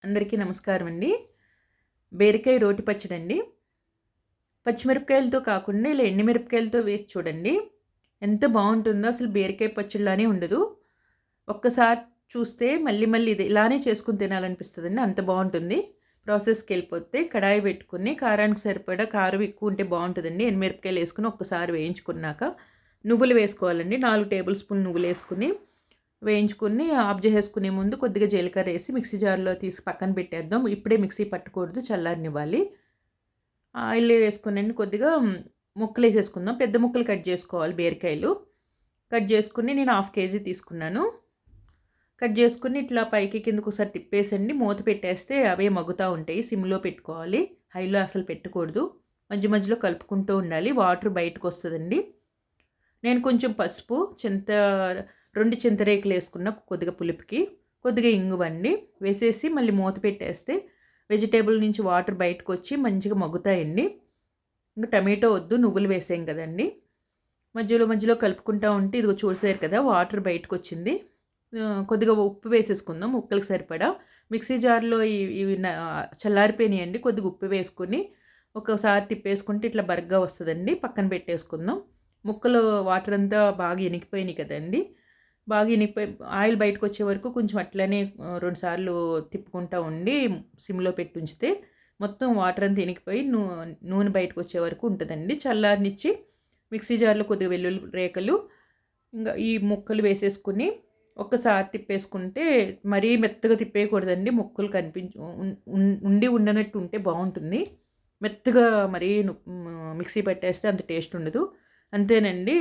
అందరికీ నమస్కారం అండి. బీరకాయ రోటి పచ్చడండి. పచ్చిమిరపకాయలతో కాకుండా ఇలా ఎండుమిరపకాయలతో వేసి చూడండి. ఎంత బావుంటుందో అసలు బీరకాయ పచ్చడిలానే ఉండదు. ఒక్కసారి చూస్తే మళ్ళీ మళ్ళీ ఇది ఇలానే చేసుకొని తినాలనిపిస్తదండి. అంత బావుంటుంది. ప్రాసెస్‌కెళ్ళిపోతే కడాయి పెట్టుకొని కారానికి సరిపడా కారం ఎక్కువ ఉంటే బావుంటదండి. ఎండుమిరపకాయలేసుకొని ఒక్కసారి వేయించుకున్నాక నువ్వులు వేసుకోవాలండి. 4 టేబుల్ స్పూన్ నువ్వులేసుకొని వేయించుకొని ఆఫ్ చేసేసుకునే ముందు కొద్దిగా జీలకర్ర వేసి మిక్సీ జార్‌లో తీసి పక్కన పెట్టేద్దాం. ఇప్పుడే మిక్సీ పట్టకూడదు, చల్లారనివ్వాలి. ఆయిల్ వేసుకొనండి కొద్దిగా ముక్కలేసేసుకుందాం. పెద్ద ముక్కలు కట్ చేసుకోవాలి బీరకాయలు. కట్ చేసుకొని నేను హాఫ్ కేజీ తీసుకున్నాను. కట్ చేసుకొని ఇట్లా పైకి కిందకి ఒకసారి తిప్పేసండి. మూత పెట్టేస్తే అవే మగ్గుతా ఉంటాయి. సిమ్‌లో పెట్టుకోవాలి. హైలో అసలు పెట్టకూడదు. మధ్య మధ్యలో కలుపుకుంటూ ఉండాలి. వాటర్ బయటకొస్తదండి. నేను కొంచెం పసుపు, 2 చింతరేకులేసుకున్న కొద్దిగా పులుపుకి, కొద్దిగా ఇంగువండి వేసేసి మళ్ళీ మూత పెట్టేస్తే వెజిటేబుల్ నుంచి వాటర్ బయటకొచ్చి మంచిగా మగ్గుతాయండి. ఇంక టమాటో వద్దు, నువ్వులు వేసాం కదండీ. మధ్యలో మధ్యలో కలుపుకుంటా ఉంటే ఇదిగో చూసారు కదా వాటర్ బయటకొచ్చింది. కొద్దిగా ఉప్పు వేసేసుకుందాం ముక్కలకు సరిపడా. మిక్సీ జార్‌లో ఇవి చల్లారిపోయినాయండి. కొద్దిగా ఉప్పు వేసుకొని ఒకసారి తిప్పేసుకుంటే ఇట్లా బరగ్గా వస్తదండి. పక్కన పెట్టేసుకుందాం. ముక్కలు వాటర్ అంతా బాగా ఇనికిపోయినాయి కదండీ. బాగా ఇనికిపోయి ఆయిల్ బయటకొచ్చే వరకు కొంచెం అట్లనే 2 సార్లు తిప్పుకుంటా ఉండి సిమ్‌లో పెట్టి ఉంచితే మొత్తం వాటర్ అంతా ఇనికిపోయి నూనె బయటకొచ్చే వరకు ఉంటదండి. చల్లారనిచ్చి మిక్సీ జార్‌లో కొద్దిగా వెల్లుల్లి రేఖలు, ఇంగా ఈ ముక్కలు వేసేసుకొని ఒక్కసారి తిప్పేసుకుంటే మరీ మెత్తగా తిప్పేయకూడదండి. ముక్కలు ఉండి ఉండనట్టు ఉంటే బావుంటుంది. మెత్తగా మరీ మిక్సీ పట్టేస్తే అంత టేస్ట్ ఉండదు. అంతేనండి.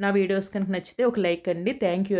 నా వీడియోస్ కనుక నచ్చితే ఒక లైక్ అండి. Thank you.